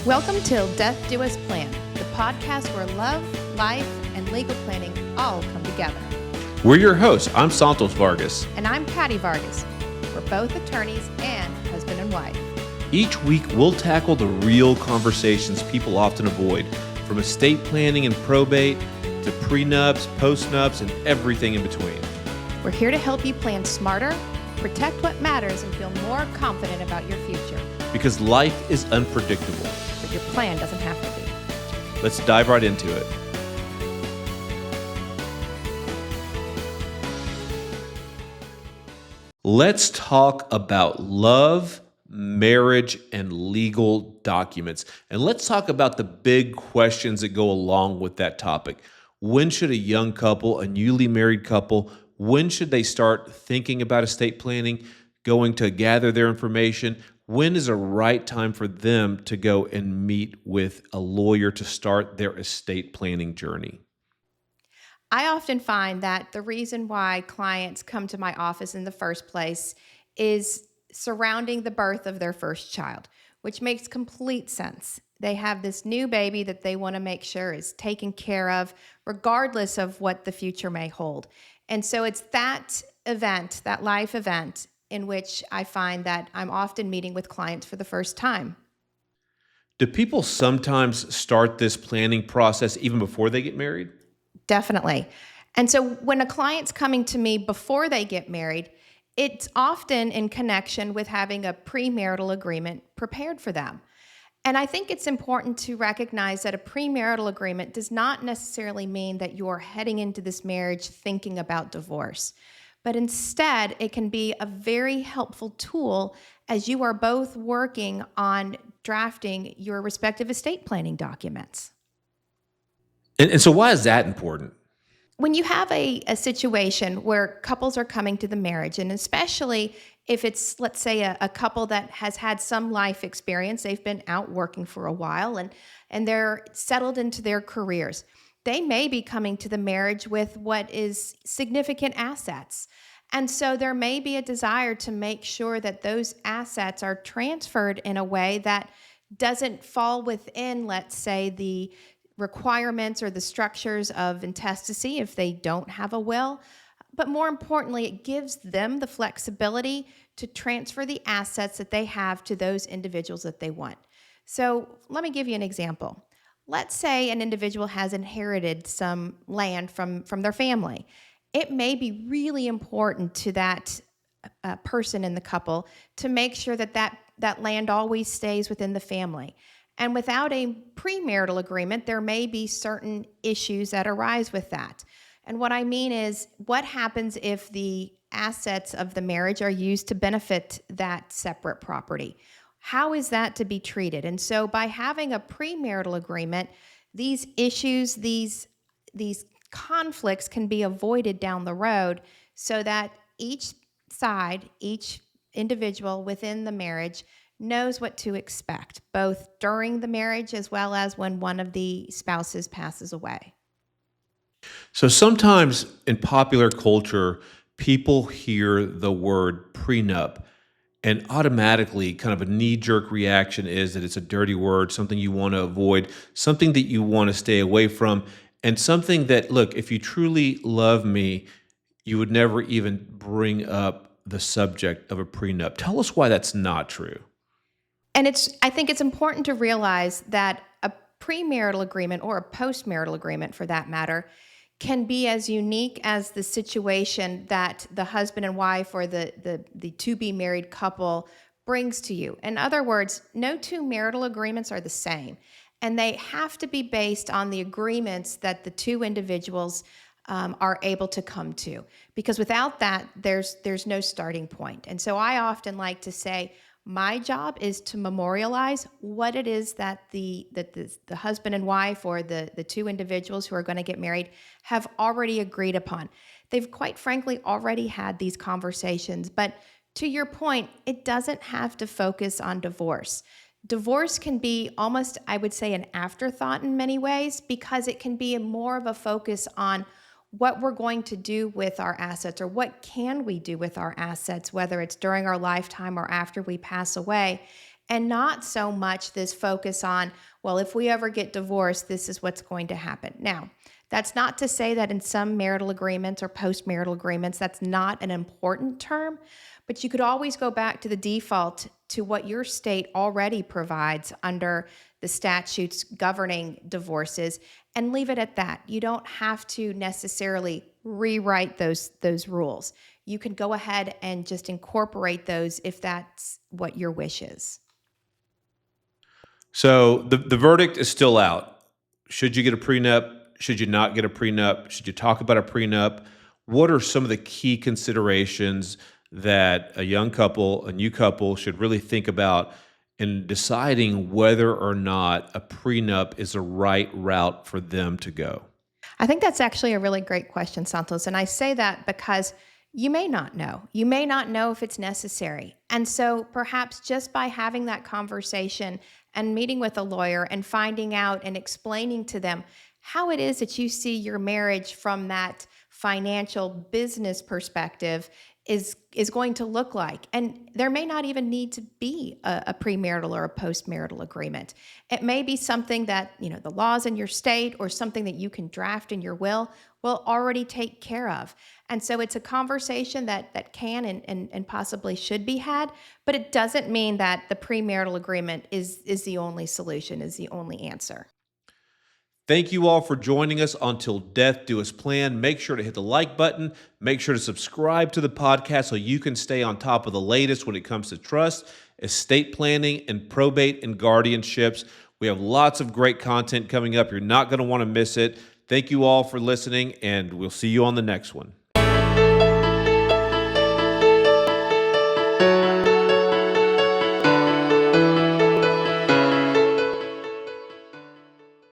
Welcome Till Death Do Us Plan, the podcast where love, life, and legal planning all come together. We're your hosts. I'm Santos Vargas. And I'm Patty Vargas. We're both attorneys and husband and wife. Each week, we'll tackle the real conversations people often avoid, from estate planning and probate to prenups, postnups, and everything in between. We're here to help you plan smarter, protect what matters, and feel more confident about your future. Because life is unpredictable. But your plan doesn't have to be. Let's dive right into it. Let's talk about love, marriage, and legal documents. And let's talk about the big questions that go along with that topic. When should a young couple, a newly married couple, when should they start thinking about estate planning, going to gather their information? When is a right time for them to go and meet with a lawyer to start their estate planning journey? I often find that the reason why clients come to my office in the first place is surrounding the birth of their first child, which makes complete sense. They have this new baby that they want to make sure is taken care of, regardless of what the future may hold. And so it's that event, that life event, in which I find that I'm often meeting with clients for the first time. Do people sometimes start this planning process even before they get married? Definitely. And so when a client's coming to me before they get married, it's often in connection with having a premarital agreement prepared for them. And I think it's important to recognize that a premarital agreement does not necessarily mean that you're heading into this marriage thinking about divorce. But instead, it can be a very helpful tool as you are both working on drafting your respective estate planning documents. And so why is that important? When you have a situation where couples are coming to the marriage, and especially if it's, let's say, a couple that has had some life experience, they've been out working for a while and they're settled into their careers, they may be coming to the marriage with what is significant assets. And so there may be a desire to make sure that those assets are transferred in a way that doesn't fall within, let's say, the requirements or the structures of intestacy if they don't have a will. But more importantly, it gives them the flexibility to transfer the assets that they have to those individuals that they want. So let me give you an example. Let's say an individual has inherited some land from their family. It may be really important to that person in the couple to make sure that land always stays within the family. And without a premarital agreement, there may be certain issues that arise with that. And what I mean is, what happens if the assets of the marriage are used to benefit that separate property? How is that to be treated? And so by having a premarital agreement, these issues, these conflicts can be avoided down the road so that each side, each individual within the marriage knows what to expect, both during the marriage as well as when one of the spouses passes away. So sometimes in popular culture, people hear the word prenup, and automatically kind of a knee-jerk reaction is that it's a dirty word, something you want to avoid, something that you want to stay away from, and something that, look, if you truly love me, you would never even bring up the subject of a prenup. Tell us why that's not true. And I think it's important to realize that a premarital agreement, or a postmarital agreement for that matter, can be as unique as the situation that the husband and wife or the to-be married couple brings to you. In other words, no two marital agreements are the same, and they have to be based on the agreements that the two individuals are able to come to. Because without that, there's no starting point. And so I often like to say, my job is to memorialize what it is that the husband and wife, or the two individuals who are going to get married, have already agreed upon. They've quite frankly already had these conversations. But to your point, it doesn't have to focus on divorce. Divorce can be almost, I would say, an afterthought in many ways, because it can be more of a focus on what we're going to do with our assets, or what can we do with our assets, whether it's during our lifetime or after we pass away. and not so much this focus on, well, if we ever get divorced, this is what's going to happen. Now, that's not to say that in some marital agreements or post-marital agreements, that's not an important term, but you could always go back to the default to what your state already provides under the statutes governing divorces and leave it at that. You don't have to necessarily rewrite those rules. You can go ahead and just incorporate those if that's what your wish is. So the verdict is still out. Should you get a prenup? Should you not get a prenup? Should you talk about a prenup? What are some of the key considerations that a young couple, a new couple should really think about in deciding whether or not a prenup is the right route for them to go? I think that's actually a really great question, Santos. And I say that because you may not know. You may not know if it's necessary. And so perhaps just by having that conversation and meeting with a lawyer and finding out and explaining to them how it is that you see your marriage from that financial business perspective is going to look like. And there may not even need to be a premarital or a postmarital agreement. It may be something that, the laws in your state or something that you can draft in your will already take care of. And so it's a conversation that can and possibly should be had, but it doesn't mean that the premarital agreement is the only solution, is the only answer. Thank you all for joining us on Till Death Do Us Plan. Make sure to hit the like button. Make sure to subscribe to the podcast so you can stay on top of the latest when it comes to trust, estate planning, and probate and guardianships. We have lots of great content coming up. You're not going to want to miss it. Thank you all for listening, and we'll see you on the next one.